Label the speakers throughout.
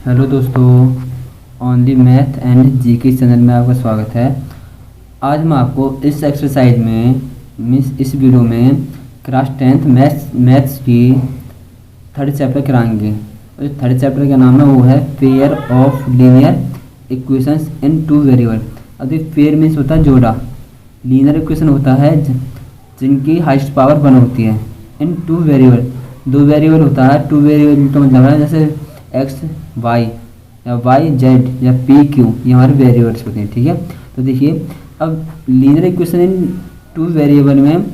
Speaker 1: Hello दोस्तों, on the math and GK channel में आपका स्वागत है। आज मैं आपको इस एक्सरसाइज में इस वीडियो में क्लास 10th मैथ्स की थर्ड चैप्टर कराएंगे। और जो थर्ड चैप्टर का नाम है वो है pair of linear equations in two variable. अब पेयर मीन्स होता है जोड़ा, लीनियर इक्वेशन होता है जिनकी हाईएस्ट पावर 1 होती है। इन टू वेरिएबल, दो वेरिएबल होता है। टू वेरिएबल का मतलब है जैसे एक्स वाई या वाई जेड या पी क्यू, ये हमारे वेरिएबल्स होते हैं। ठीक है, तो देखिए अब linear equation in two variable में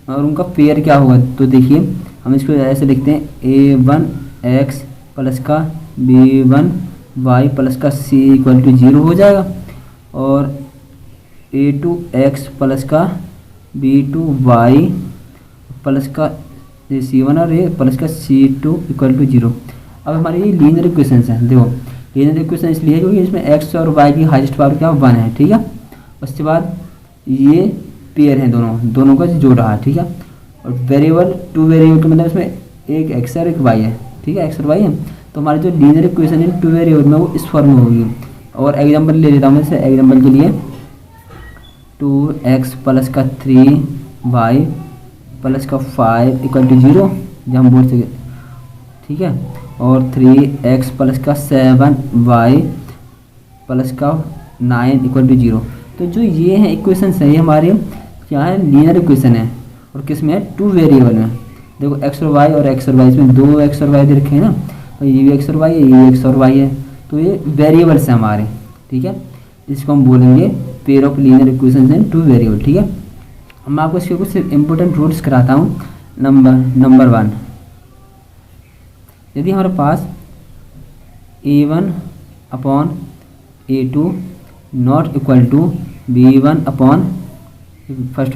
Speaker 1: और उनका पेयर क्या होगा। तो देखिए हम इसको ऐसे लिखते हैं, ए वन एक्स प्लस का बी वन वाई प्लस का सी इक्वल टू 0 हो जाएगा, और ए टू एक्स प्लस का बी टू वाई प्लस का सी वन और ए प्लस का सी टू इक्वल टू 0। अब हमारी ये लीनियर इक्वेशंस हैं। देखो लीनियर इक्वेशन इसलिए क्योंकि इसमें एक्स और वाई की हाईएस्ट पावर क्या 1 है। ठीक है, उसके बाद ये पेयर हैं, दोनों का जोड़ रहा है। ठीक है, और वेरिएबल टू वेरिएबल का मतलब इसमें एक एक्स और एक वाई है। ठीक है, एक्स और वाई है, तो हमारी जो लीनियर इक्वेशन है टू वेरिएबल में वो इस फॉर्म में होगी। और एग्जाम्पल ले लेता हूँ जैसे एग्जाम्पल के लिए 2x प्लस का 3y प्लस का 5 इक्वल टू 0, जो हम बोल सके। ठीक है, और 3x प्लस का 7y प्लस का 9 इक्वल टू 0। तो जो ये हैं इक्वेशन है, ये हमारे क्या है, लीनियर इक्वेशन है। और किस में है, टू वेरिएबल में। देखो एक्स और एक्स और वाई, इसमें दो एक्स और वाई दे रखे हैं ना, और ये भी एक्स और वाई है, ये भी एक्स और वाई है, तो ये वेरिएबल्स हैं हमारे। ठीक है, इसको हम बोलेंगे pair of linear equations in two variable. ठीक है, मैं आपको इसके कुछ इंपॉर्टेंट रूल्स कराता हूँ। नंबर 1, यदि हमारे पास a1 upon a2 not equal to b1 upon first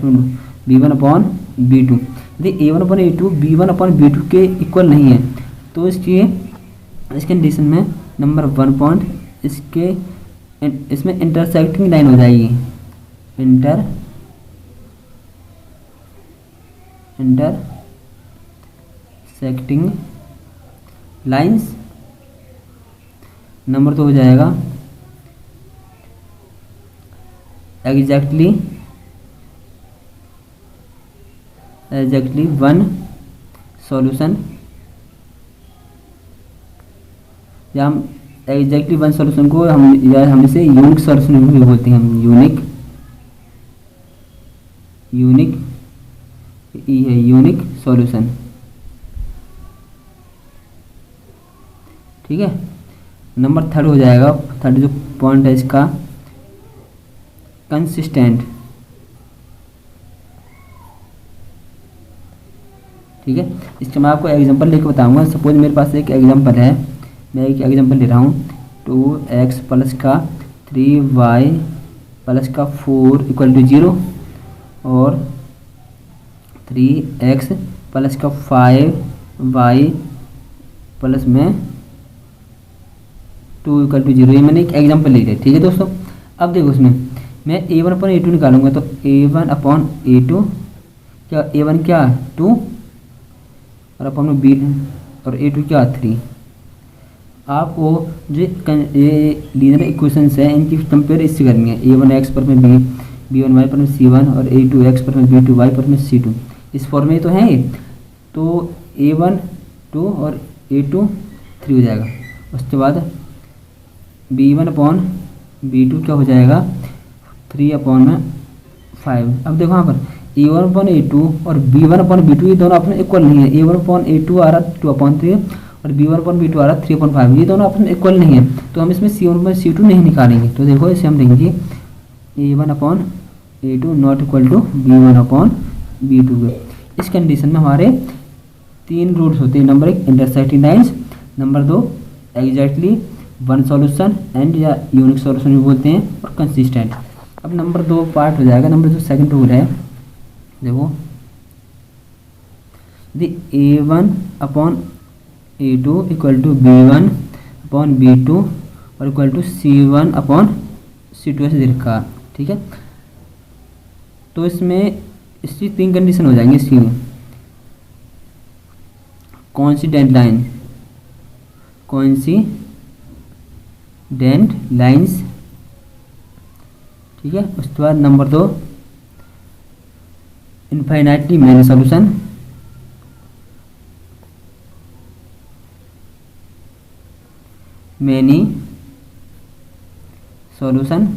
Speaker 1: b1 upon b2, यदि a1 upon a2 b1 upon b2 के इक्वल नहीं है, तो इस कंडीशन में नंबर 1 पॉइंट इसमें इंटरसेक्टिंग लाइन हो जाएगी। Intersecting lines. नंबर 2 हो जाएगा एग्जैक्टली 1 सॉल्यूशन, या हम एग्जैक्टली 1 सॉल्यूशन को हम इसे यूनिक सॉल्यूशन भी बोलते हैं। हम यूनिक सॉल्यूशन। ठीक है, नंबर 3 हो जाएगा, थर्ड जो पॉइंट है इसका कंसिस्टेंट। ठीक है, इसका मैं आपको एग्जांपल लेकर बताऊंगा। सपोज मेरे पास एक एग्जांपल है, मैं एक एग्जांपल ले रहा हूँ। 2x प्लस का 3y प्लस का 4 इक्वल टू 0, और 3x प्लस का 5y प्लस में 2 इक्वल टू 0। ये मैंने एक एग्जांपल ले लिया। ठीक है दोस्तों, अब देखो उसमें मैं a1 अपॉन a2 निकालूंगा, तो a1 अपॉन a2 क्या, a1 क्या 2 और अपॉन में b और a2 क्या 3। आपको जो ये लीनियर इक्वेशंस है इनकी कंपेयर इससे करनी है। a1 x पर में b1 y पर में c1 और a2 x पर में b2 y पर में c2, इस फॉर्म में तो है ये। तो a1 2 और a2 3 हो जाएगा। उसके बाद b1 अपॉन b2 क्या हो जाएगा 3 अपॉन में 5। अब देखो यहाँ पर a1 अपॉन a2 और b1 अपॉन b2 ये दोनों अपने इक्वल नहीं है। a1 अपॉन a2 आ रहा 2 अपॉन 3 और b1 अपॉन b2 आ रहा 3 अपॉन 5, ये दोनों अपने इक्वल नहीं है, तो हम इसमें c1 अपॉन c2 नहीं निकालेंगे। तो देखो इसे हम देंगे a1 upon a2 not equal to b1 upon b2। इस कंडीशन में हमारे 3 रूल्स होते हैं। Number 1 intersecting lines, number 2 exactly 1 solution and या यूनिक सॉल्यूशन भी बोलते हैं, और कंसिस्टेंट। अब नंबर 2 पार्ट हो जाएगा। नंबर 2 सेकंड रूल है, देखो यदि a1 upon a2 equal to b1 upon b2 और equal to c1 upon c2 ऐसे दे रखा। ठीक है, तो इसमें इसकी 3 कंडीशन हो जाएंगी। इसकी कौन सी डेडलाइन, डेंट लाइंस, ठीक है। उसके बाद number 2 infinitely many solution, many solution,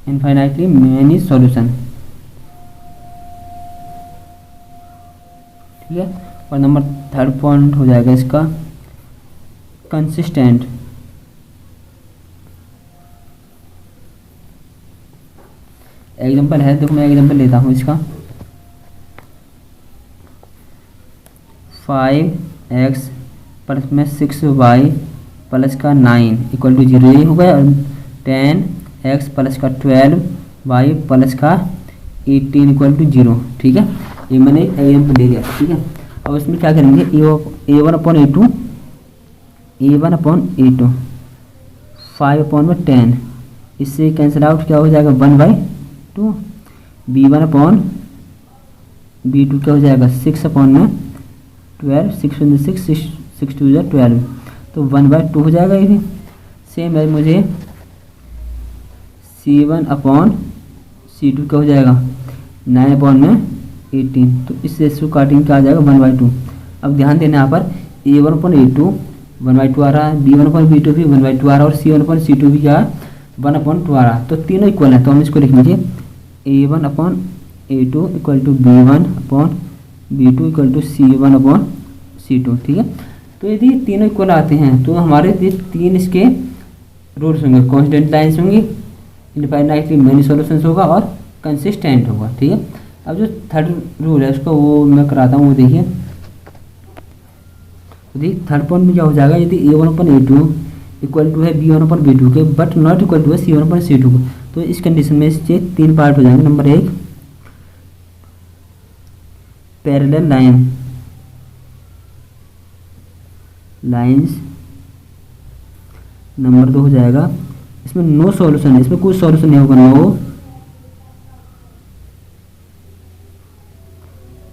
Speaker 1: infinitely many solution, ठीक है। और नंबर 3 पॉइंट हो जाएगा इसका कंसिस्टेंट, एग्जांपल है, देखो मैं एग्जांपल लेता हूँ इसका 5x प्लस में 6y प्लस का 9 इक्वल टू 0, ये हो गया। और 10x प्लस का 12y प्लस का 18 इक्वल टू 0, ठीक है। ये मैंने एग्जांपल ले लिया, ठीक है। अब इसमें क्या करेंगे, a1 upon a2, a1 upon a2 5 upon में 10, इससे कैंसिल आउट क्या हो जाएगा 1/2, b1 अपॉन b2 क्या हो जाएगा 6 अपॉन में 12, 6 × 6 6 2 12, तो 1/2 हो जाएगा। ये भी सेम है, मुझे c1 अपॉन c2 क्या हो जाएगा 9 अपॉन में 18, तो इससे इसको काटेंगे क्या आ जाएगा 1/2। अब ध्यान देना यहाँ पर a1 अपॉन a2 1/2 आ रहा है, b1 अपॉन b2 भी 1/2 आ रहा है, और c1 अपॉन c2 भी क्या 1/2 आ रहा है, तो तीनों इक्वल है। तो हम इसको लिख लीजिए a1 upon a2 equal to b1 upon b2 equal to c1 upon c2, ठीक है। तो यदि तीनों इक्वल आते हैं तो हमारे तीन इसके रूल्स होंगे, कॉन्स्टेंट लाइन्स होंगी, इनफाइनाइटली मैनी सॉल्यूशंस होगा, और कंसिस्टेंट होगा, ठीक है। अब जो थर्ड रूल है उसको वो मैं कराता हूँ, वो देखिए। थर्ड पॉइंट में क्या हो जाएगा, यदि a1 upon a2 equal to है b1 अपॉन b2 के बट नॉट इक्वल टू है c1 अपॉन c2 को, तो इस कंडीशन में इसके 3 पार्ट हो जाएंगे। नंबर 1 पैरेलल लाइंस, नंबर 2 हो जाएगा इसमें नो सॉल्यूशन है, इसमें कोई सॉल्यूशन नहीं होगा,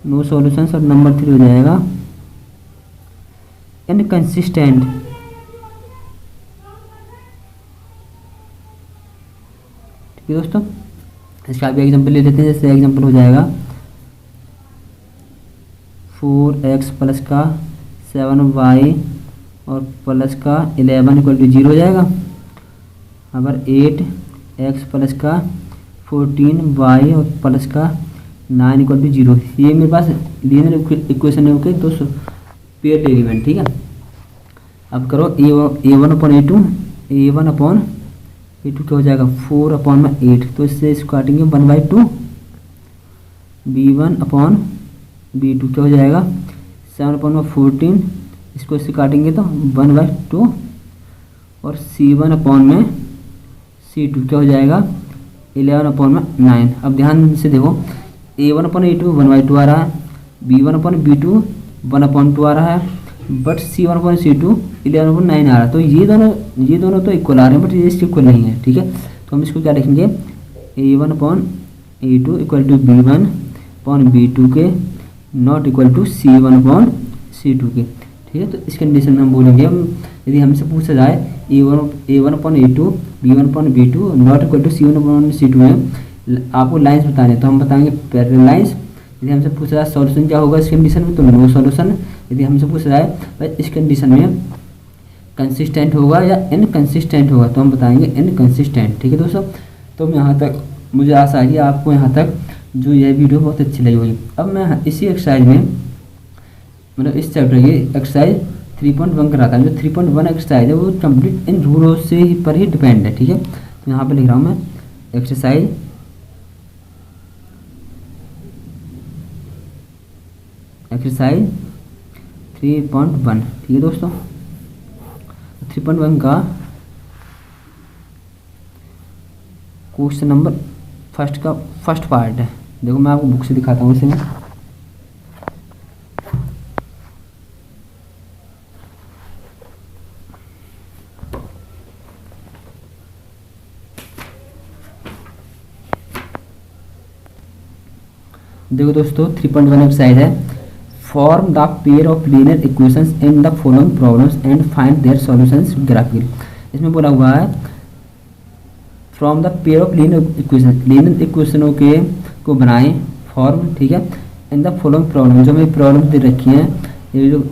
Speaker 1: नो सॉल्यूशन। और नंबर 3 हो जाएगा इनकंसिस्टेंट, ठीक है दोस्तों। इसका भी एग्जांपल ले लेते हैं, जैसे एग्जांपल हो जाएगा 4x प्लस का 7y और प्लस का 11 इक्वल टू 0 हो जाएगा। अगर 8x प्लस का 14y और प्लस का 9 इक्वल टू 0, ये मेरे पास लीनियर इक्वेशन है, ओके दोस्तों, पेयर एलिमेंट, ठीक है। अब करो a1 अपॉन a2 क्या हो जाएगा 4 अपॉन में 8, तो इससे इसको काटेंगे 1/2, b1 अपॉन b2 क्या हो जाएगा 7 अपॉन में 14, इसको इससे काटेंगे तो 1/2, और c1 अपॉन में c2 क्या हो जाएगा 11 अपॉन में 9। अब ध्यान से देखो a1 अपॉन a2 1/2 आ रहा है, b1 अपॉन b2 1/2 आ रहा है, but c1 upon c2 11 upon 9 आ रहा है, तो ये दोनों तो इक्वल आ रहे हैं, बट ये इसके इक्वल नहीं है, ठीक है। तो हम इसको क्या लिखेंगे a1 upon a2 equal to b1 upon b2 के not equal to c1 upon c2 के, ठीक है। तो इस कंडीशन में हम बोलेंगे, यदि हमसे पूछा जाए a1 upon a2 b1 upon b2 not equal to c1 upon c2 में आपको लाइंस बताने, तो हम बताएंगे पैरेलल लाइंस। यदि हमसे पूछा जाए सॉल्यूशन क्या होगा इस कंडीशन में, तो नो सॉल्यूशन। यदि हमसे पूछा जाए इस कंडीशन में कंसिस्टेंट होगा या इनकंसिस्टेंट होगा, तो हम बताएंगे इनकंसिस्टेंट, ठीक है दोस्तों। तो यहाँ तक मुझे आशा है कि आपको यहाँ तक जो यह वीडियो बहुत अच्छी लगी होगी। अब मैं इसी एक्सरसाइज में मतलब इस चैप्टर की एक्सरसाइज 3.1 कराता हूँ। जो 3.1 एक्सरसाइज है वो कंप्लीट इन रूलों से ही पर ही डिपेंड है, ठीक है। तो यहाँ पे लिख रहा हूँ मैं एक्सरसाइज 3.1, ठीक है दोस्तों। 3.1 का क्वेश्चन नंबर फर्स्ट पार्ट है। देखो मैं आपको बुक से दिखाता हूँ इसे मैं। देखो दोस्तों 3.1 एक्सरसाइज है, form the pair of linear equations in the following problems and find their solutions graphically. इसमें बोला हुआ है from the pair of linear इक्वेशनों के को बनाएं फॉर्म, ठीक है, इन द फॉलोइंग प्रॉब्लम, जो हमें प्रॉब्लम दे रखी हैं, ये जो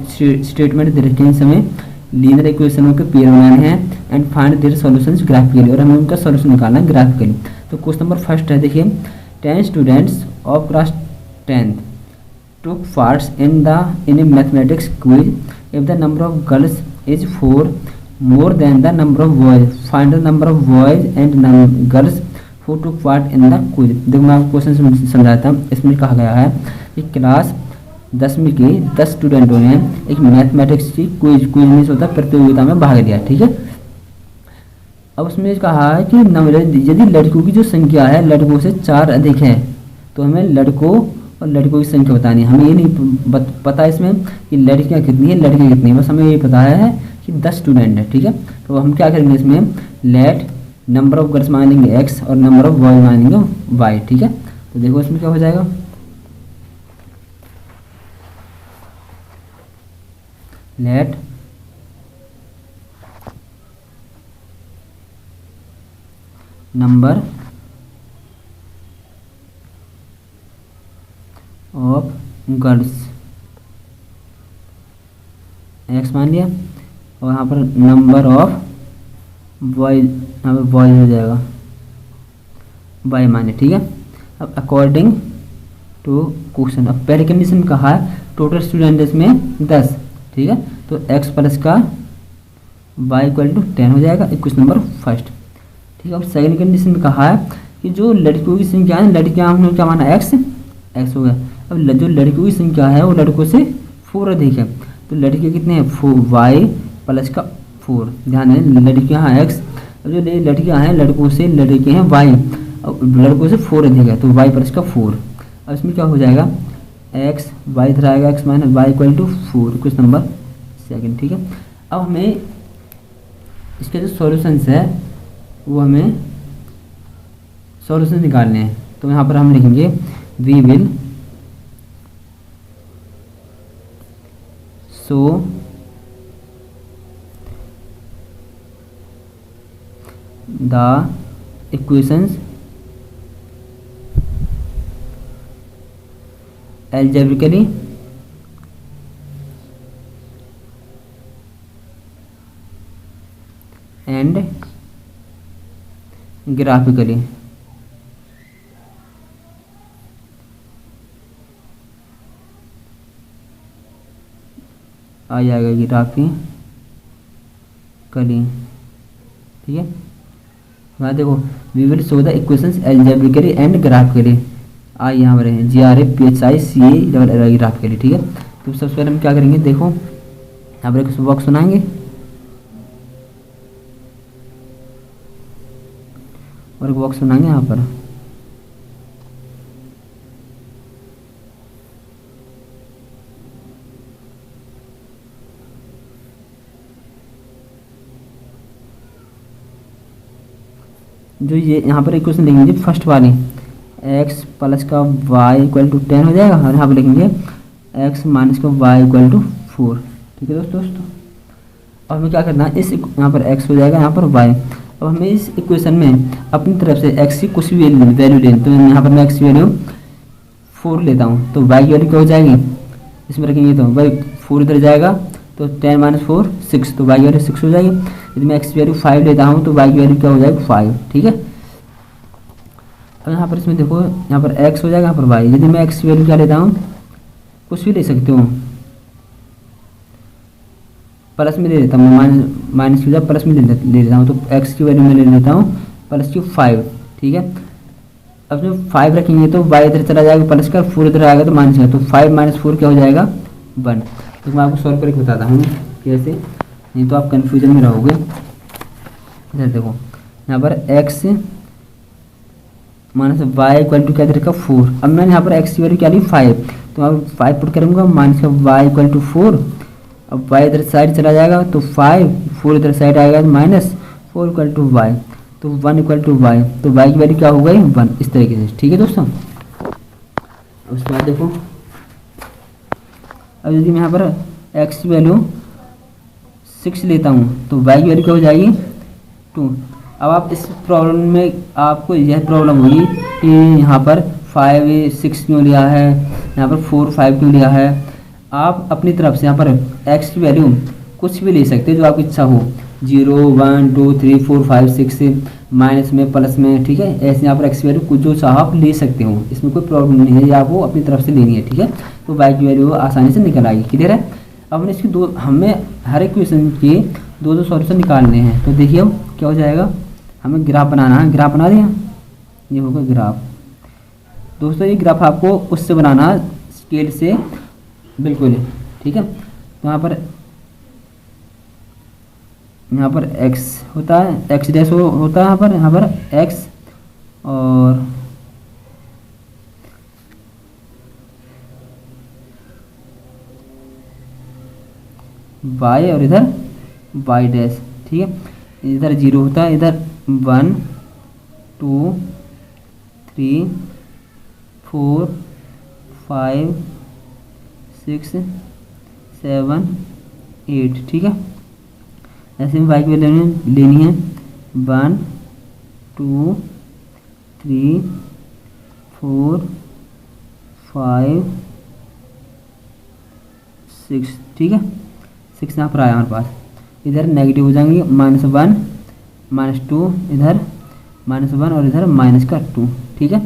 Speaker 1: स्टेटमेंट दे रखे हैं, इसमें लीनियर इक्वेशनों के पेयर बनाने हैं and find their solutions graphically, और हमें उनका सॉल्यूशन निकालना है ग्राफिकली। तो क्वेश्चन नंबर फर्स्ट है, देखिए 10 students of class 10th took parts in a mathematics quiz. If the number of girls is 4 more than the number of boys, find the number of boys and girls who took part in the quiz। देखो मैं आपको question समझाता हूँ। इसमें कहा गया है कि क्लास 10वीं के 10 स्टूडेंटों ने एक मैथमेटिक्स की क्विज मीन्स होता है प्रतियोगिता में भाग लिया, ठीक है। अब उसमें कहा है कि यदि लड़कों की जो संख्या है लड़कों से 4 अधिक है, तो हमें लड़कों और लड़कों की संख्या बतानी है। हमें ये नहीं पता इसमें कि लड़कियां कितनी है लड़के कितनी है, बस हमें ये पता है कि 10 स्टूडेंट है, ठीक है। तो हम क्या करेंगे इसमें, लेट नंबर ऑफ गर्ल्स मान लेंगे x और नंबर ऑफ बॉयज मान लेंगे y, ठीक है। तो देखो इसमें क्या हो जाएगा, let number of girls x मान लिया, और यहाँ पर नंबर ऑफ बॉयज, यहाँ पर बॉयज हो जाएगा y मान लिया, ठीक है। अब अकॉर्डिंग टू क्वेश्चन, अब पहले कंडीशन कहा है टोटल स्टूडेंट इसमें 10, ठीक है, तो x प्लस का y इक्वल टू 10 हो जाएगा, क्वेश्चन नंबर फर्स्ट, ठीक है। अब सेकंड कंडीशन में कहा है कि जो लड़कियों की संख्या है, लड़कियां हमने क्या माना x हो गया। अब जो लड़कियों की संख्या है वो लड़कों से 4 अधिक है, तो लड़के कितने हैं, y प्लस का 4, ध्यान है लड़कियां हैं x, अब जो लड़कियां हैं लड़कों से लड़के हैं y, अब लड़कों से 4 अधिक है, तो y प्लस का 4। अब इसमें क्या हो जाएगा, x y इधर आएगा, x minus y equal to 4, question number second, ठीक है। अब हमें इसके जो सॉल्यूशंस है वो हमें सॉल्यूशन निकालने हैं, तो यहाँ पर हम लिखेंगे we will show the equations algebraically and graphically। आ जाएगा ग्राफिकली, ठीक है। वहाँ देखो we will show the equations algebraically and graphically, आई यहाँ पर है GRAPHICA ग्राफिकली, ठीक है। तो सबसे पहले हम क्या करेंगे, देखो यहाँ पर एक बॉक्स बनाएंगे और एक बॉक्स बनाएंगे यहाँ पर, जो ये यहाँ पर इक्वेशन लिखेंगे फर्स्ट वाली x प्लस का y इक्वल टू 10 हो जाएगा, और यहाँ पर लिखेंगे x माइनस का y इक्वल टू 4, ठीक है दोस्तों। अब हमें क्या करना है, इस यहाँ पर x हो जाएगा, यहाँ पर y। अब हमें इस इक्वेशन में अपनी तरफ से x की कुछ भी वैल्यू लें, तो यहाँ पर मैं x की वैल्यू 4 लेता हूँ, तो y की वैल्यू क्या हो जाएगी, इसमें रखेंगे तो y 4 इधर जाएगा, तो 10 माइनस 4 6, तो y की वैल्यू 6 हो जाएगी। यदि मैं x की वैल्यू 5 लेता हूँ तो y की वैल्यू क्या हो जाएगी 5, ठीक है। अब यहाँ पर इसमें देखो यहाँ पर x हो जाएगा, यहाँ पर y। यदि मैं x की वैल्यू क्या लेता हूँ, कुछ भी ले सकते हो, प्लस में ले लेता हूँ, माइनस की जगह प्लस में ले लेता हूँ, तो x की वैल्यू में ले लेता हूँ प्लस की 5, ठीक है। अब जो 5 रखेंगे तो y इधर चला जाएगा प्लस का, 4 इधर आएगा तो माइनस का, तो 5 माइनस 4 क्या हो जाएगा 1। तो मैं आपको सॉल्व करके बताता हूँ कैसे, नहीं तो आप कन्फ्यूजन में रहोगे। इधर देखो यहाँ पर x minus y equal to क्या दे रखा 4। अब मैंने यहाँ पर x की वैल्यू क्या ली 5, तो अब 5 पुट करूँगा, माइनस का y इक्वल टू 4। अब y इधर साइड चला जाएगा तो 5, 4 इधर साइड आएगा माइनस 4 इक्वल टू y, तो 1 इक्वल टू y, तो y की वैल्यू क्या हो गई 1, इस तरीके से, ठीक है दोस्तों। उसके बाद देखो, अब यदि मैं यहाँ पर x की वैल्यू 6 लेता हूँ तो y की वैल्यू क्या हो जाएगी 2। अब आप इस प्रॉब्लम में आपको यह प्रॉब्लम होगी कि यहाँ पर 5 6 क्यों लिया है, यहाँ पर 4 5 क्यों लिया है। आप अपनी तरफ से यहाँ पर x की वैल्यू कुछ भी ले सकते हैं जो आपकी इच्छा हो, 0 1 2 3 4 5 6 माइनस में प्लस में, ठीक है। ऐसे यहाँ पर x की वैल्यू कुछ जो चाहो आप ले सकते हो, इसमें कोई प्रॉब्लम नहीं है, ये आपको अपनी तरफ से लेनी है, ठीक है। तो y की वैल्यू आसानी से निकल आएगी, क्लियर है। अब हमने इसकी हमें हर एक क्वेश्चन के दो सॉल्यूशन निकालने हैं। तो देखिए क्या हो जाएगा, हमें ग्राफ बनाना है, ग्राफ बना दिया, ये होगा ग्राफ। दोस्तों ये ग्राफ आपको उससे बनाना है स्केल से बिल्कुल, ठीक है। तो यहाँ पर x होता है, x डैश होता है यहाँ पर x और y और इधर y डैश, ठीक है। इधर 0 होता है, इधर 1 2 3 4 5 6 7 8, ठीक है। ऐसे में y की वैल्यू लेनी है 1 2 3 4 5 6, ठीक है। 6 यहाँ पर आया हमारे पास, इधर नेगेटिव हो जाएंगे, -1 -2, इधर -1 और इधर -2, ठीक है।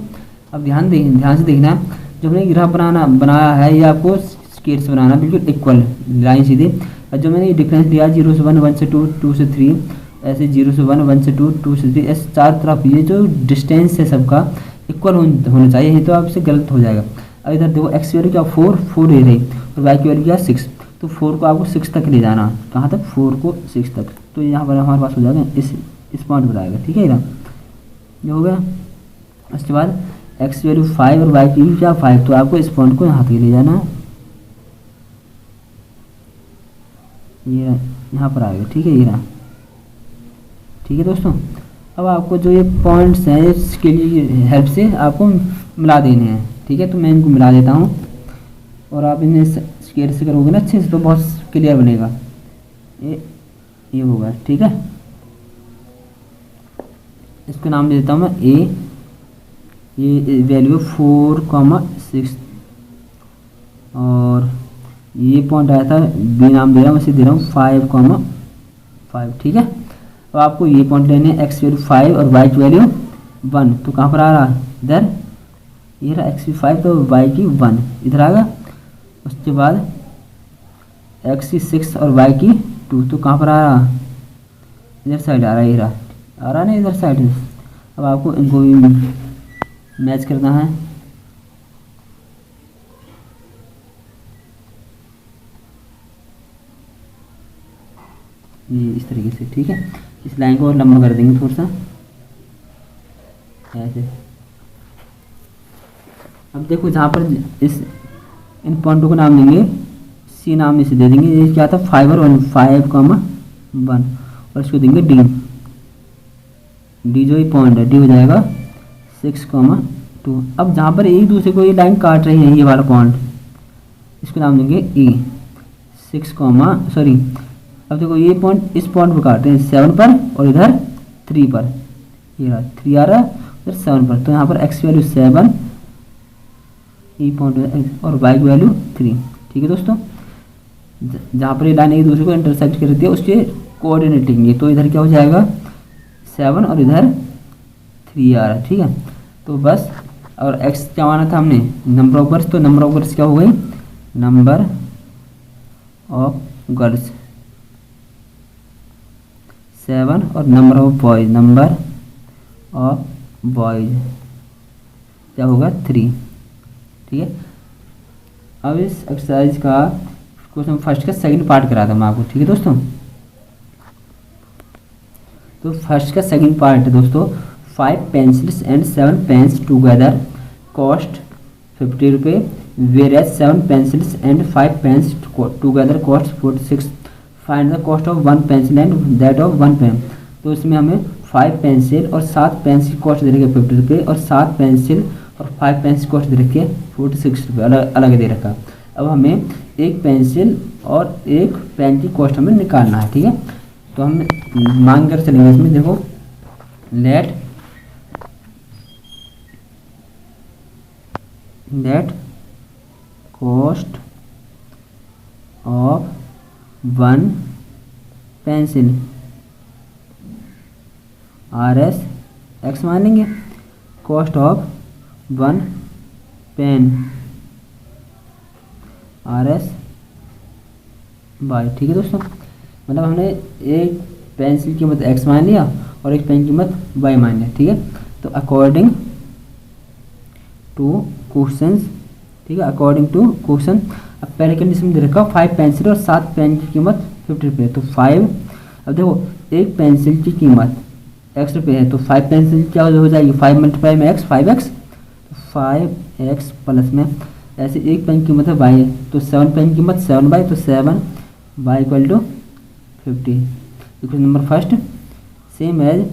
Speaker 1: अब ध्यान से देखना, जो हमने ग्राफ बनाया है ये आपको स्केल से बनाना बिल्कुल इक्वल लाइन सीधी। और जो मैंने ये डिफरेंस दिया 0 से 1 1 से 2 2 से 3, ऐसे 0 से 1 1 से 2 2 से 3, ऐसे चार तरफ ये जो डिस्टेंस है सबका इक्वल होना चाहिए, ये तो आपसे गलत हो जाएगा। अब इधर देखो x की वैल्यू क्या 4 ले रही और y की वैल्यू क्या 6, तो 4 को आपको 6 तक ले जाना, कहाँ तक 4 को 6 तक। तो यहाँ पर हमारे पास हो जाएगा इस पॉइंट पर आएगा, ठीक है। ये हो गया। उसके बाद x की वैल्यू 5 और y की वैल्यू क्या 5, तो आपको इस पॉइंट को यहाँ तक ले जाना, ये यहाँ पर आएगा, ठीक है। ये रहा, ठीक है दोस्तों। अब आपको जो ये पॉइंट्स हैं इसके लिए हेल्प से आपको मिला देने हैं, ठीक है। तो मैं इनको मिला देता हूँ और आप इन्हें स्केल से करोगे ना अच्छे से तो बहुत क्लियर बनेगा। ये होगा, ठीक है। इसका नाम दे देता हूँ मैं a, ये वैल्यू 4,6 और ये पॉइंट आया था b नाम दे रहा हूँ, वैसे दे रहा हूँ 5,5, ठीक है। तो आपको ये पॉइंट लेने हैं, x की वैल्यू 5 और y की वैल्यू 1, तो कहाँ पर आ रहा है इधर, ये रहा x की 5 तो y की 1 इधर आ गया। उसके बाद x की 6 और y की 2, तो कहाँ पर आ रहा, इधर साइड आ रहा है, ये रहा आ रहा ना इधर साइड। अब आपको इनको भी मैच करना है, ये इस तरीके से, ठीक है। इस लाइन को और लंबा कर देंगे थोड़ा सा ऐसे। अब देखो जहाँ पर इन पॉइंटों को नाम देंगे, सी नाम इसे दे देंगे, ये क्या था 5 और 1 और इसको देंगे डी जो ये पॉइंट है डी हो जाएगा 6,2। अब जहाँ पर एक दूसरे को ये लाइन काट रही है, ये वाला पॉइंट, इसको नाम देंगे ई 6, अब देखो ये पॉइंट इस पॉइंट पर काटते हैं 7 पर और इधर 3 पर, ये रहा 3 आ रहा है इधर 7 पर, तो यहाँ पर x की वैल्यू 7 ई पॉइंट और y की वैल्यू 3, ठीक है दोस्तों। जहाँ पर ये लाइन एक दूसरे को इंटरसेक्ट करती है उसके कोऑर्डिनेट लिखेंगे, तो इधर क्या हो जाएगा 7 और इधर 3 आ रहा है, ठीक है। तो बस, और x क्या माना था हमने नंबर ऑफ गर्ल्स, तो नंबर ऑफ गर्ल्स क्या हो गई नंबर ऑफ गर्ल्स 7 और नंबर ऑफ बॉयज क्या होगा 3, ठीक है। अब इस एक्सरसाइज का क्वेश्चन फर्स्ट का सेकंड पार्ट करा था मैं आपको, ठीक है दोस्तों। तो फर्स्ट का सेकंड पार्ट है दोस्तों, 5 pencils and 7 pens together cost 50 रुपये, where as 7 pencils and 5 pens together cost 46, find the cost of 1 pencil and that of 1 pen. तो इसमें हमें 5 पेंसिल और 7 पेन की कॉस्ट देने के 50 रुपये और 7 पेंसिल और 5 पेंसिल कॉस्ट दे रखी है 46 रुपये, अलग दे रखा। अब हमें एक पेंसिल और एक पेन की कॉस्ट हमें निकालना है, ठीक है। तो हम मांग कर चलेंगे इसमें, देखो let cost of one pencil RS x मान लेंगे, cost of one pen RS y, ठीक है दोस्तों। मतलब हमने एक पेंसिल की कीमत x मान लिया और एक पेन की कीमत y मान लिया, ठीक है। तो अकॉर्डिंग टू क्वेश्चंस, ठीक है, अकॉर्डिंग टू क्वेश्चन। अब पहले कंडीशन दे रखा 5 पेंसिल और 7 पेन की कीमत 50 रुपये, तो 5। अब देखो एक पेंसिल की कीमत x रुपये है, तो 5 पेंसिल क्या हो जाएगी, 5 मल्टीप्लाई में x 5x, तो 5x प्लस में ऐसे एक पेन की कीमत है y, तो 7 पेन की कीमत 7y, तो 7y equal to 50। Question number first. Same as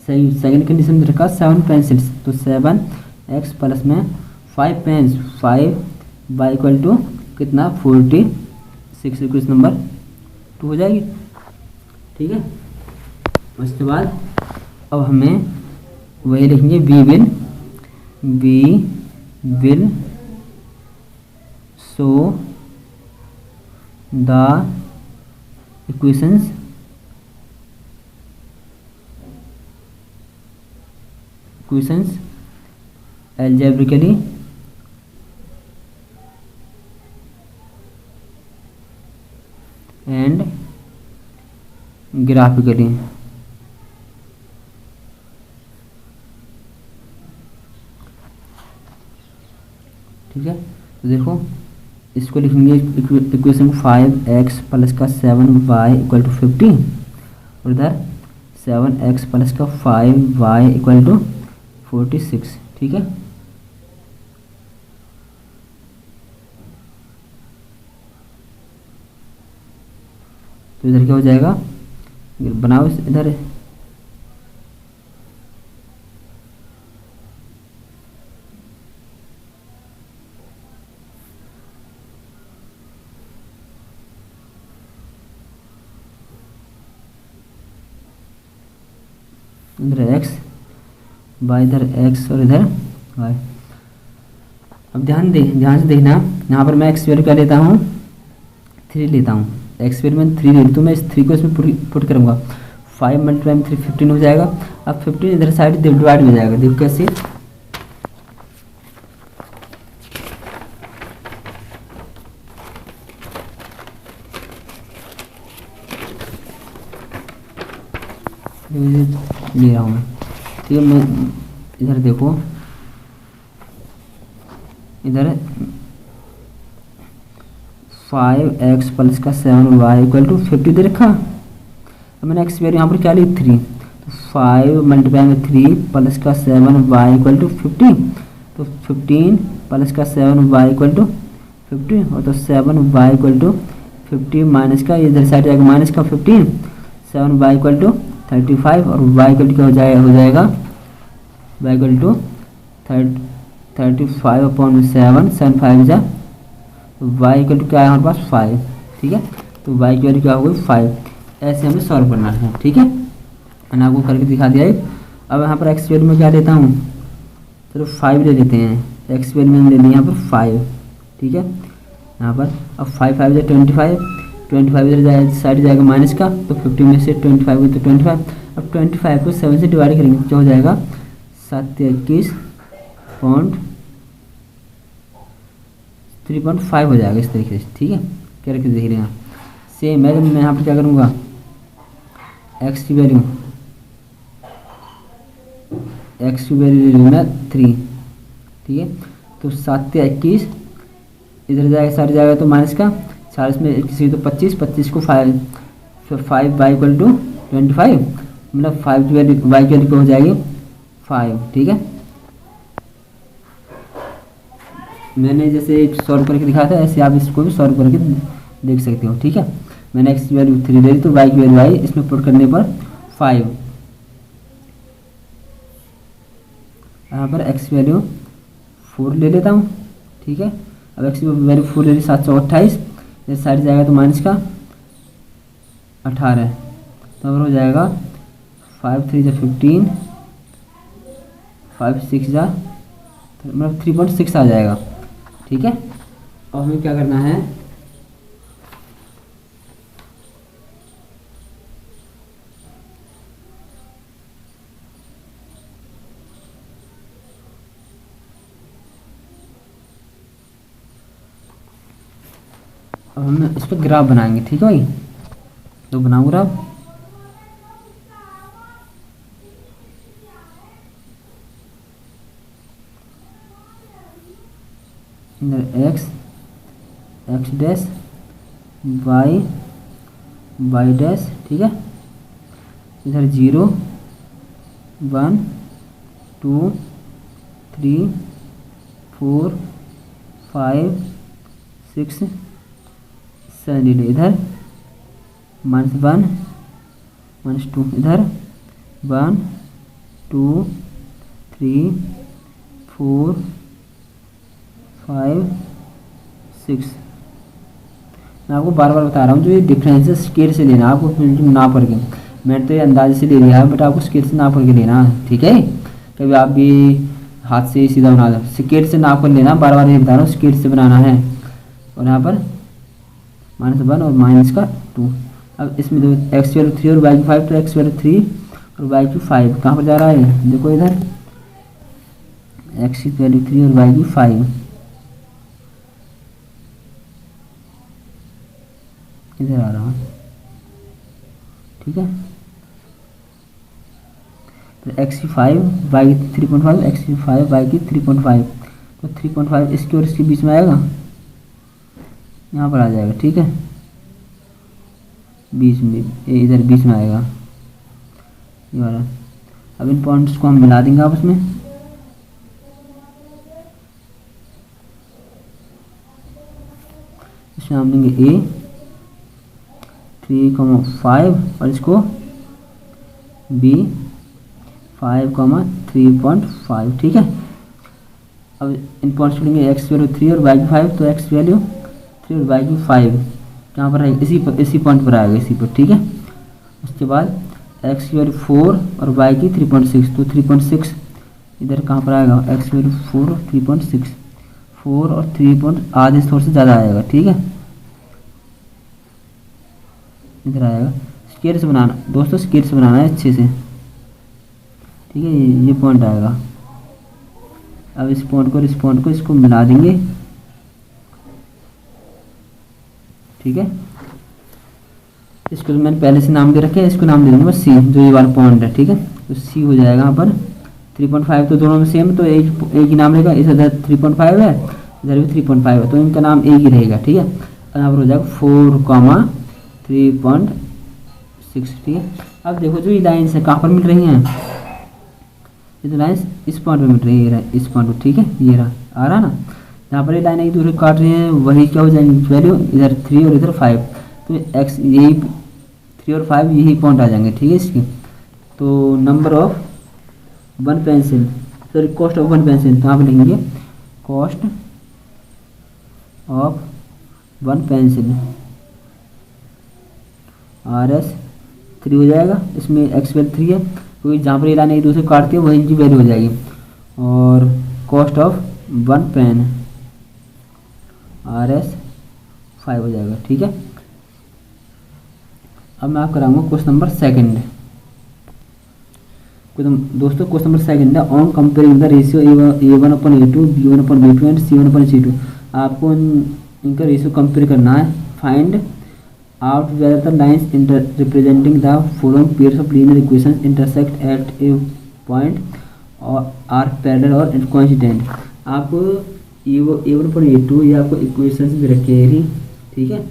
Speaker 1: second condition दे रखा 7 पेंसिल्स, तो 7x प्लस में 5 पेन्स 5y इक्वल टू कितना 46। क्वेश्चन नंबर 2 हो जाएगी, ठीक है। उसके बाद अब हमें वही लिखेंगे we will show the equations algebraically and graphically, ठीक है। तो देखो इसको लिखेंगे इक्वेशन 5x प्लस का 7y इक्वल टू 50 और इधर 7x प्लस का 5y इक्वल टू 46, ठीक है। तो इधर क्या हो जाएगा, बनाओ इधर x बाई, इधर x और इधर y। अब ध्यान से देखना, यहाँ पर मैं x वैल्यू क्या लेता हूँ 3 लेता हूँ, x वैल्यू में 3 ले, तो मैं इस 3 को इसमें पुट करूँगा, 5 मल्टीप्लाई में 3 15 हो जाएगा। अब 15 इधर साइड डिवाइड हो जाएगा, देखो कैसे, ले रहा हूँ मैं, ठीक है। मैं इधर देखो, इधर 5x प्लस का 7y इक्वल टू 50 दे रखा। अब मैंने x वैल्यू यहाँ पर क्या ली 3, तो 5 मल्टीप्लाई में 3 प्लस का 7y इक्वल टू 50, तो 15 प्लस का 7y इक्वल टू 50, और तो 7y इक्वल टू 50 माइनस का इधर साइड जाएगा माइनस का 15, 7y इक्वल टू 35 और y इक्वल टू क्या हो जाएगा y इक्वल टू 35 अपॉन 7 5 जा, y इक्वल टू क्या है हमारे पास 5, ठीक है। तो y की वैल्यू क्या हो गई 5। ऐसे हमें सॉल्व करना है, ठीक है। मैंने आपको करके दिखा दिया है। अब यहाँ पर x वैल्यू में क्या लेता हूँ, चलो 5 ले लेते हैं, x वैल्यू में ले ली यहाँ पर 5, ठीक है। यहाँ पर अब 5 5 जा 25 इधर जाए साइड जाएगा माइनस का, तो 50 में से 25 हुई तो 25। अब 25 को 7 से डिवाइड करेंगे तो क्या हो जाएगा 3.5 हो जाएगा इस तरीके से, ठीक है। क्या रखे देख रहे हैं सेम है। मैं यहाँ पर क्या करूँगा x की वैल्यू ले लूँगा 3, ठीक है। तो 7 21 इधर जाएगा साइड जाएगा तो माइनस का 40 में किसी तो 25 को 5 y इक्वल टू 25, मतलब 5 की वैल्यू y की वैल्यू हो जाएगी 5, ठीक है। मैंने जैसे सॉल्व करके दिखाया था ऐसे आप इसको भी सॉल्व करके देख सकते हो, ठीक है। मैंने x की वैल्यू 3 ले ली तो y की वैल्यू आई, इसमें पुट करने पर 5, यहाँ पर x वैल्यू 4 ले लेता हूँ, ठीक है। अब एक्स की वैल्यू 4 ले ली, 728, इधर साइड जाएगा तो माइनस का 18, तो अब हो जाएगा 5 3 जा 15, 5 6 जा मतलब 3.6 आ जाएगा, ठीक है। और हमें क्या करना है, अब हम इस पर ग्राफ बनाएंगे, ठीक है भाई। तो बनाऊँ ग्राफ, इधर एक्स डैश, वाई डैश, ठीक है। इधर 0 1 2 3 4 5 6 7 8, इधर -1 -2, इधर 1 2 3 4 5 6। मैं आपको बार बार बता रहा हूँ, जो ये डिफरेंस स्केल से लेना, आपको ना पड़ के, मैंने तो ये अंदाजे से ले लिया है, बट आपको स्केल से ना पड़ के लेना, ठीक है। कभी आप भी हाथ से सीधा बना दो, स्केल से नाप कर लेना, बार बार ये बता रहा हूँ, स्केल से बनाना है। और यहाँ पर -1 और -2। अब इसमें दो एक्स वैल्यू 3 और वाई की 5, तो एक्स वैल्यू 3 और वाई की 5 कहाँ पर जा रहा है, देखो इधर एक्स की वैल्यू 3 और वाई की 5 इधर आ रहा है, ठीक है। तो एक्स की 5 वाई की 3.5, एक्स की 5 वाई की 3.5, तो 3.5 इसके और इसके बीच में आएगा, यहाँ पर आ जाएगा, ठीक है। बीच में इधर बीच में आएगा ये वाला। अब इन पॉइंट्स को हम मिला देंगे आपस में, इसमें हम देंगे a 3,5 और इसको b 5,3.5, ठीक है। अब इन पॉइंट्स लेंगे एक्स वैल्यू 3 और वाई की 5, तो एक्स वैल्यू 3 और वाई की 5 कहाँ पर आएगी, इसी पॉइंट पर आएगा, इसी पर, ठीक है। उसके बाद एक्स की वैल्यू 4 और वाई की 3.6, तो 3.6 इधर कहाँ पर आएगा, एक्स वैल्यू 4 और 3.6, 4 और 3 आधे थोड़ा से ज़्यादा आएगा, ठीक है। इधर आएगा, स्केल से बनाना दोस्तों, स्केल से बनाना है अच्छे से, ठीक है। ये पॉइंट आएगा। अब इस पॉइंट को इसको मिला देंगे, ठीक है। इसको मैंने पहले से नाम दे रखे हैं, इसको नाम दे देंगे बस सी, जो ये वाला पॉइंट है, ठीक है। तो सी हो जाएगा यहाँ पर 3.5, तो दोनों में सेम, तो एक ही नाम रहेगा, इस इधर 3.5 है, इधर भी 3.5 है, तो इनका नाम एक ही रहेगा, ठीक है। यहाँ पर हो जाएगा 4,3.6, ठीक है। अब देखो जो ये लाइन्स है कहाँ पर मिल रही हैं, ये तो लाइन्स इस पॉइंट पर मिल रही है, इस पॉइंट पर, ठीक है। ये रहा, आ रहा ना, जहाँ पर ये लाइन एक दूसरे काट रही हैं, वही क्या हो जाएंगी वैल्यू, इधर 3 और इधर 5, तो एक्स यही 3 और 5 यही पॉइंट आ जाएंगे, ठीक है इसके। तो number of one pencil, sorry cost of one pencil, तो यहाँ पर लिखेंगे cost of one pencil, RS 3 हो जाएगा, इसमें एक्स वैल्यू 3 है, क्योंकि जहाँ पर ये लाइन एक दूसरे काटती है वही इनकी वैल्यू हो जाएगी। और cost of one pen RS 5 हो जाएगा, ठीक है। अब मैं आप कराऊंगा क्वेश्चन नंबर सेकंड। दोस्तों क्वेश्चन नंबर सेकंड है, on comparing the ratio A1/A2, B1/B2 and C1/C2। आपको इनका रेशियो कंपेयर करना है। Find out whether the lines representing the following pairs of linear equations intersect at a point or are parallel or coincident। आपको A1/A2 ये आपको equations भी रखी है, ठीक है।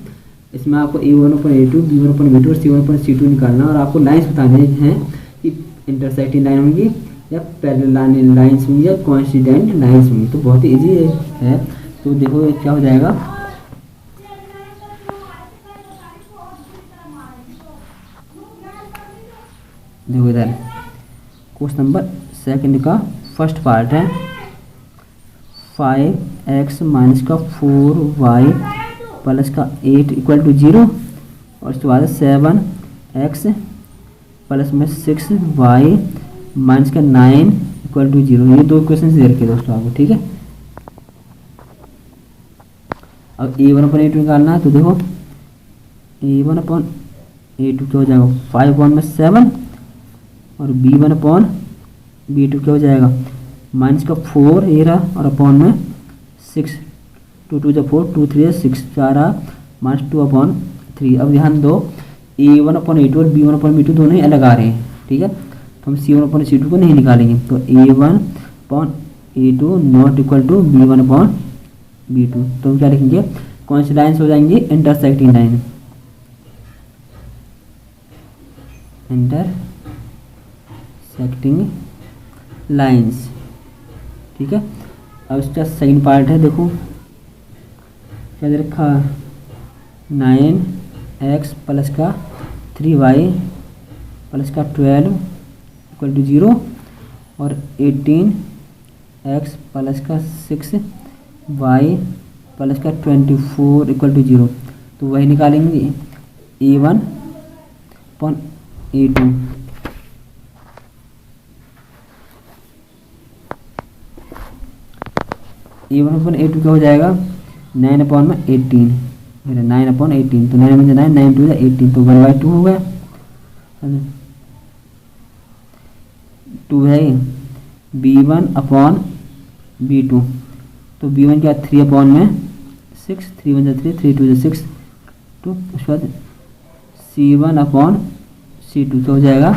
Speaker 1: इसमें आपको A1/A2, B1/B2 और C1/C2 निकालना, और आपको लाइंस बताने हैं कि इंटरसेक्टिंग लाइन होंगी या पैरेलल लाइंस होंगी या कोइंसिडेंट लाइंस होंगी। तो बहुत ही ईजी है। तो देखो क्या हो जाएगा, देखो इधर क्वेश्चन नंबर सेकंड का फर्स्ट पार्ट है। 5x माइनस का 4y प्लस का 8 इक्वल टू 0, और उसके बाद 7x प्लस में 6y माइनस का 9 इक्वल टू 0। ये दो क्वेश्चन दे रखे दोस्तों आपको, ठीक है। अब a1 अपन a2 निकालना है, तो देखो a1 अपन a2 क्या हो जाएगा 5/7, और b1 अपॉन b2 क्या हो जाएगा माइनस का 4 ये रहा, और अपॉन में 6, 2 2 4, 2 3 6, 4 माइनस 2/3। अब ध्यान दो a1 अपॉन a2 और b1 अपॉन b2 दोनों ही अलग आ रहे हैं, ठीक है। तो हम c1 अपॉन c2 को नहीं निकालेंगे, तो a1 upon a2 not equal to b1 upon b2। तो हम क्या लिखेंगे, कौन सी लाइन्स हो जाएंगी, इंटरसेक्टिंग लाइन, इंटरसेक्टिंग लाइन्स, ठीक है। अब इसका सेकंड पार्ट है, देखो क्या दे रखा, 9x प्लस का 3y प्लस का 12 इक्वल टू 0, और 18x प्लस का 6y प्लस का 24 इक्वल टू 0। तो वही निकालेंगे a1 upon a2। a1 upon a2 क्या हो जाएगा 9/18, 9/18, तो 9 में 9, 9 2 18, तो 1/2 हो गया। 2 है b1 अपॉन b2, तो b1 क्या 3/6, 3 1 3, 3 2 6, तो उसके बाद c1 अपॉन c2 क्या हो जाएगा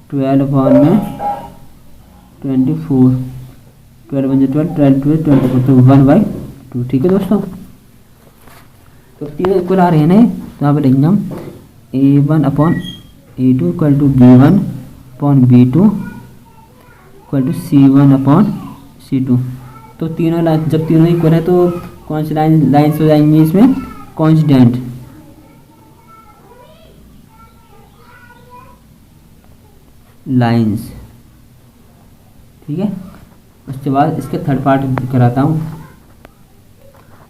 Speaker 1: 12/24, 12 1 12, 12 2 24, तो 1/2, ठीक है दोस्तों। तो तीनों इक्वल आ रहे हैं ना, तो यहाँ पर लिखेंगे हम a1 upon a2 equal to b1 upon b2 equal to c1 upon c2। तो तीनों लाइन, जब तीनों इक्वल है तो कौन सी लाइन्स हो जाएंगी इसमें, कॉन्स्टेंट, लाइन्स, ठीक है। उसके बाद इसके थर्ड पार्ट कराता हूँ।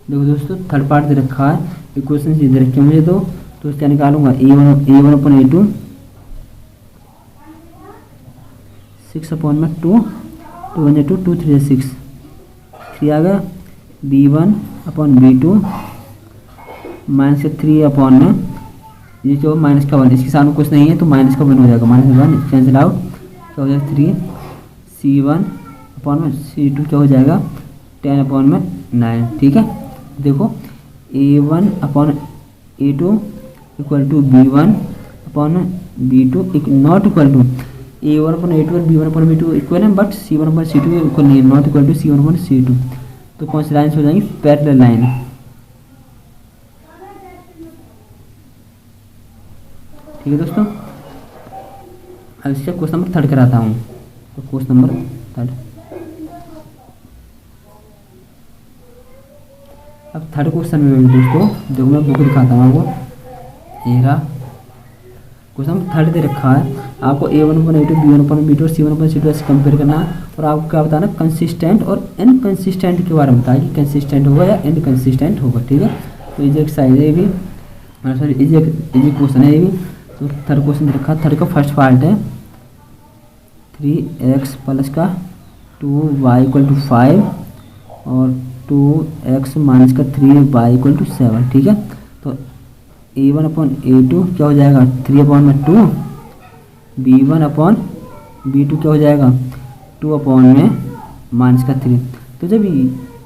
Speaker 1: देखो दोस्तों थर्ड पार्ट दे रखा है, इक्वेशन दे रखे हैं मुझे, तो इसका निकालूंगा a1 अपॉन a2 6/2, 2 1 2, 2 3 6, 3 आ गया, b1 अपॉन b2 माइनस 3 में ये जो माइनस का 1, इसके सामने कुछ नहीं है तो माइनस का 1 हो जाएगा, -1 कैंसिल आउट, क्या हो जाएगा 3, c1 अपॉन में c2 क्या हो जाएगा 10/9, ठीक है। देखो a1 upon a2 equal to b1 upon b2 not equal to a1 upon a2 और b1 अपॉन b2 इक्वल है, but c1 upon c2 equal नहीं है, not equal to c1 upon c2। तो कौन सी लाइन्स हो जाएंगी, पैरेलल लाइन, ठीक है दोस्तों। अब इसका क्वेश्चन नंबर 3 कराता हूँ, तो क्वेश्चन नंबर 3। अब थर्ड क्वेश्चन में दोस्तों देखो मैं बुक दिखाता हूँ आपको, ये रहा क्वेश्चन नंबर 3 दे रखा है, आपको a1 upon a2 b1 upon b2 और c1 अपॉन c2 ऐसे कंपेयर करना है, और आपको क्या बताना कंसिस्टेंट और इनकंसिस्टेंट के बारे में बताया कि कंसिस्टेंट होगा या इनकंसिस्टेंट होगा, ठीक है। तो ये एक्सरसाइज है, ये भी सॉरी इजी क्वेश्चन है ये भी। तो थर्ड क्वेश्चन दे रखा है, थर्ड का फर्स्ट पार्ट है 3x प्लस का 2y इक्वल टू 5 और 2x माइनस का 3y इक्वल टू 7, ठीक है। तो a1 अपॉन a2 क्या हो जाएगा 3/2, b1 अपॉन b2 क्या हो जाएगा 2/में माइनस का 3। तो जब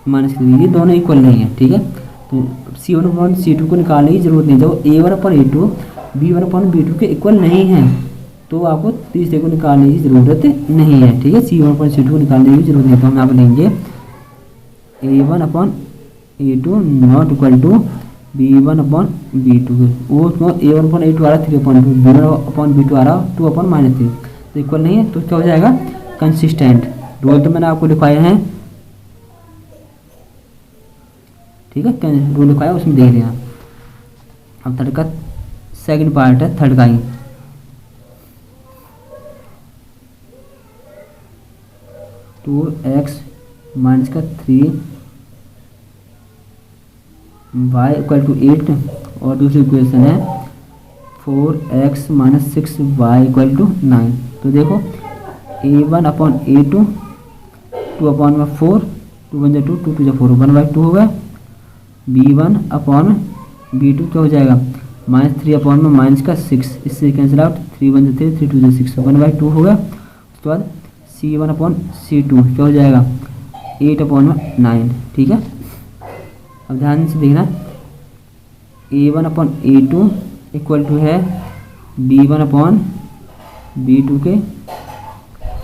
Speaker 1: -3 ये दोनों इक्वल नहीं है, ठीक है, तो c1 अपॉन c2 को निकालने की जरूरत नहीं। जब a1 upon a2 b1 upon b2 के इक्वल नहीं है तो आपको तीसरे को निकालने की ज़रूरत नहीं है, ठीक है। c1 अपॉन c2 को निकालने की जरूरत नहीं, तो हम यहाँ पर लेंगे a1 upon a2 not equal to b1 upon b2, वो a1 अपॉन a2 आ रहा 3/2, b1 अपॉन b2 आ रहा 2/-3, तो इक्वल नहीं है, तो क्या हो जाएगा कंसिस्टेंट। रूल तो मैंने आपको लिखवाए हैं, ठीक है, रूल लिखवाया उसमें देख लिया। अब थर्ड का सेकंड पार्ट है, थर्ड का ही 2x माइनस का 3 वाई इक्वल टू 8 और दूसरी इक्वेशन है 4x minus 6 Y equal to 9। तो देखो a1 अपॉन a2 2 अपॉन में 4 2 वन जा 2 2 2 जा 4 1/2 होगा। b1 अपॉन b2 क्या हो जाएगा माइनस 3 अपॉन में माइनस का 6 इससे कैंसिल आउट 3 वन जा 3 3 2 जा 6 1/2 होगा। उसके बाद c1 अपॉन c2 क्या हो जाएगा 8 अपॉन में 9। ठीक है, अब ध्यान से देखना a1 upon a2 equal to है b1 अपॉन b2 के,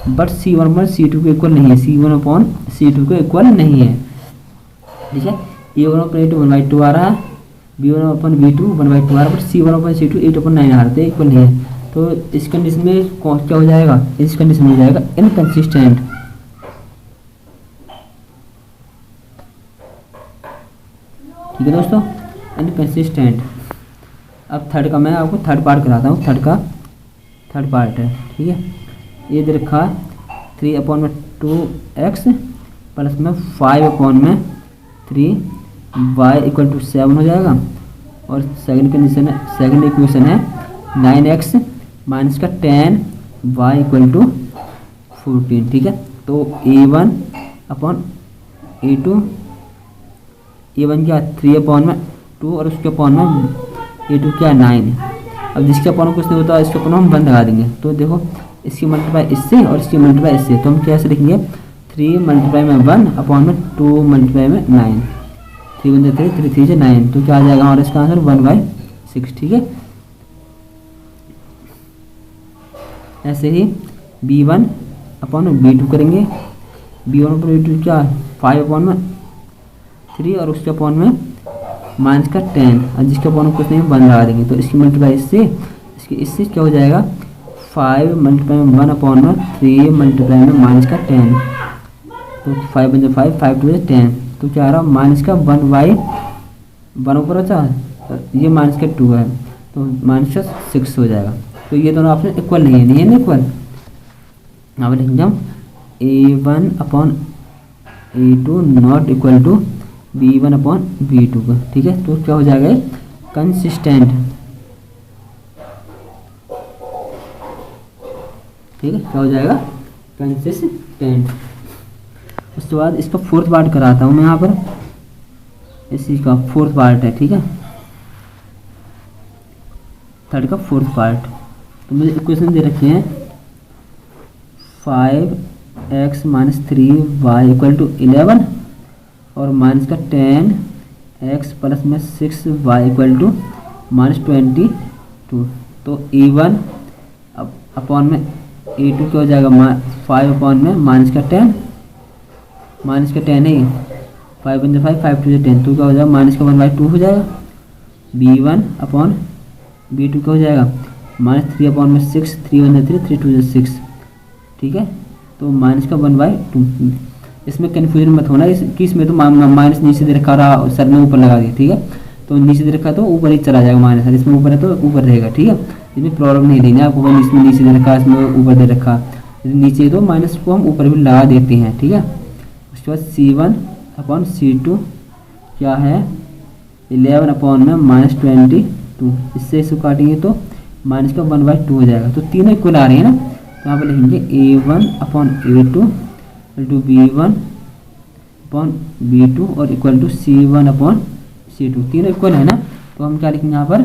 Speaker 1: बट c1 अपॉन c2 के इक्वल नहीं है, c1 अपॉन c2 के इक्वल नहीं है। ठीक है, a1 अपॉन a2 1/2 आ रहा है, b1 अपॉन b2 1/2 आ रहा है, but c1 upon c2 8 upon 9 आ रहा है, इक्वल नहीं है। तो इस कंडीशन में क्या हो जाएगा, इस कंडीशन में हो जाएगा इनकंसिस्टेंट। ठीक है दोस्तों, इनकंसिस्टेंट। अब थर्ड का मैं आपको थर्ड पार्ट कराता हूँ, थर्ड पार्ट है। ठीक है, ये दे रखा 3 अपॉन में 2x प्लस में 5 अपॉन में 3 वाई इक्वल टू 7 हो जाएगा। और सेकंड कंडीशन है, सेकंड इक्वेशन है 9x माइनस का 10 वाई इक्वल टू 14। ठीक है, तो a1 अपॉन a2, a1 क्या 3 अपॉन में 2 और उसके अपॉन में a2 क्या 9। अब जिसके अपॉन कुछ नहीं होता इसके अपॉन हम 1 लगा देंगे। तो देखो इसकी मल्टीप्लाई इससे और इसकी मल्टीप्लाई इससे, तो हम कैसे लिखेंगे 3 मल्टीप्लाई में 1 अपॉन में 2 मल्टीप्लाई में 9, 3 वन जा 3 3 3 जा 9, तो क्या आ जाएगा हमारा इसका आंसर 1/6। ठीक है, ऐसे ही b1 अपॉन b2 करेंगे, b1 अपॉन b2 क्या 5 अपॉन में 3 और उसके अपॉन में माइनस का 10 और जिसके अपॉन में कुछ नहीं 1 लगा देंगे। तो इसकी मल्टीप्लाई इससे क्या हो जाएगा 5 मल्टीप्लाई में 1 अपॉन में 3 मल्टीप्लाई में माइनस का 10, तो 5 वन जा 5 5 2 जा 10, तो क्या आ रहा माइनस का 1/1 ऊपर अच्छा, ये माइनस का 2 है तो माइनस का 6 हो जाएगा। तो ये दोनों ऑप्शन इक्वल नहीं है ना इक्वल। अब लिखेंगे हम a1 upon a2 not equal to b1 upon b2 का। ठीक है, तो क्या हो जाएगा कंसिस्टेंट। ठीक है, क्या हो जाएगा कंसिस्टेंट। उसके बाद इसका फोर्थ पार्ट कराता हूँ मैं यहाँ पर, इसी का फोर्थ पार्ट है। ठीक है, थर्ड का फोर्थ पार्ट। तो मुझे इक्वेशन दे रखे हैं 5x minus 3 Y equal to 11 और माइनस का 10x प्लस में 6 वाई इक्वल टू माइनस 22। तो a1 अपॉन में a2 क्या हो जाएगा 5 अपॉन में माइनस का 10 है, 5 वन जा 5 5 2 जा 10, तो क्या हो जाएगा माइनस का 1/2 हो जाएगा। b1 अपॉन b2 क्या हो जाएगा माइनस 3 अपॉन में 6 3 वन जा 3 3 2 जा 6। ठीक है, तो माइनस का 1/2। इसमें कन्फ्यूजन मत होना कि इसमें तो माइनस नीचे दे रखा रहा सर ने ऊपर लगा दिया। ठीक है, तो नीचे दे रखा तो ऊपर ही चला जाएगा माइनस, इसमें ऊपर है तो ऊपर रहेगा। ठीक है, इसमें प्रॉब्लम नहीं देंगे आपको, इसमें नीचे दे रखा इसमें ऊपर दे रखा, नीचे तो माइनस को हम ऊपर भी लगा देते हैं। ठीक है, उसके बाद c1 अपॉन c2 क्या है 11 अपॉन में माइनस 22, इससे इसको काटेंगे तो माइनस का 1/2 हो जाएगा। तो तीनों इक्वल आ रही है ना, तो यहाँ पर लिखेंगे a1 upon a2 equal to b1 upon b2 और equal to c1 upon c2, तीनों इक्वल है ना। तो हम क्या लिखेंगे यहाँ पर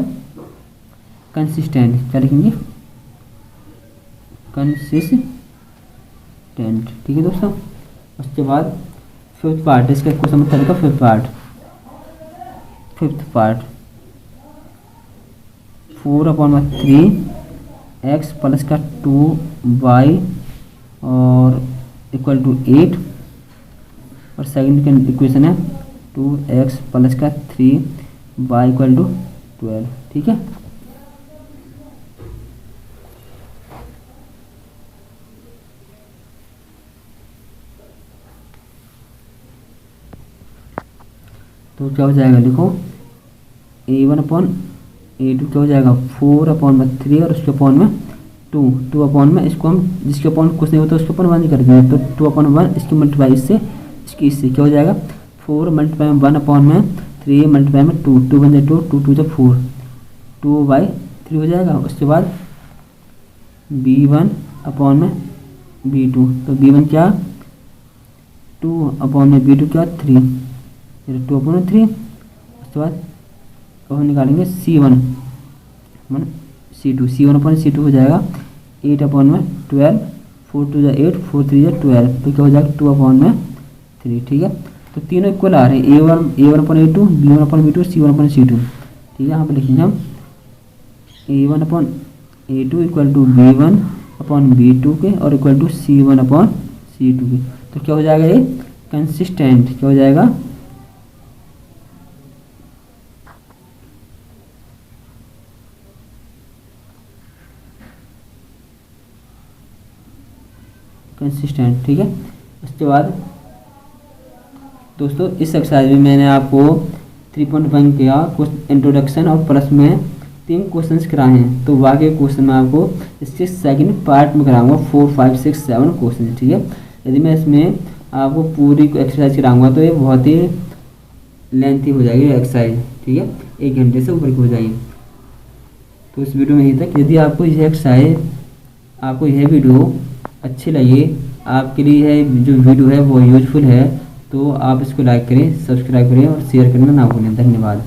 Speaker 1: कंसिस्टेंट, क्या लिखेंगे कंसिस्टेंट। ठीक है दोस्तों, उसके बाद फिफ्थ पार्ट, इसका क्वेश्चन नंबर 3 का फिफ्थ पार्ट 4 अपॉन में 3x प्लस का 2y और इक्वल टू 8 और सेकंड इक्वेशन है 2x प्लस का 3y इक्वल टू 12। ठीक है, तो क्या हो जाएगा लिखो a1 अपॉन a2 क्या हो जाएगा 4 अपॉन में 3 और उसके अपॉन में 2 अपॉन में इसको हम जिसके अपॉन कुछ नहीं होता उसके अपॉन 1 कर देंगे, तो 2 अपॉन 1 इसकी मल्टीप्लाई इससे इसकी इससे क्या हो जाएगा 4 मल्टीप्लाई में 1 अपॉन में 3 मल्टीप्लाई में 2, 2 बन जाए 2, 2 2 जा 4, 2/3 हो जाएगा। उसके बाद b1 अपॉन में b2, तो b1 क्या 2 अपॉन में b2 क्या 3, 2 अपॉन में 3। उसके बाद अब हम निकालेंगे c1 c2, c1 upon c2 हो जाएगा 8 अपॉन में 12, 4 2 जा 8, 4 3 जा 12, तो क्या हो जाएगा 2 अपॉन में 3। ठीक है, तो तीनों इक्वल आ रहे हैं, a1 upon a2, b1 upon b2, c1 upon c2। ठीक है, यहाँ पर लिखेंगे हम a1 upon a2 equal to b1 upon b2 के और equal to c1 upon c2 के। तो क्या हो जाएगा ये कंसिस्टेंट, क्या हो जाएगा कंसिस्टेंट। ठीक है, उसके बाद दोस्तों इस एक्सरसाइज में मैंने आपको 3.1 किया इंट्रोडक्शन और प्लस में 3 क्वेश्चंस कराए हैं, तो बाकी क्वेश्चन मैं आपको इसके सेकंड पार्ट में कराऊंगा 4 5 6 7 क्वेश्चन। ठीक है, यदि मैं इसमें आपको पूरी एक्सरसाइज कराऊंगा तो ये बहुत ही लेंथी हो जाएगी एक्सरसाइज। ठीक है, 1 घंटे से ऊपर की हो जाएगी। तो इस वीडियो में यही तक। यदि आपको यह एक्सरसाइज आपको यह वीडियो अच्छी लगी, आपके लिए है जो वीडियो है वो यूजफुल है, तो आप इसको लाइक करें, सब्सक्राइब करें और शेयर करना ना भूलें। धन्यवाद।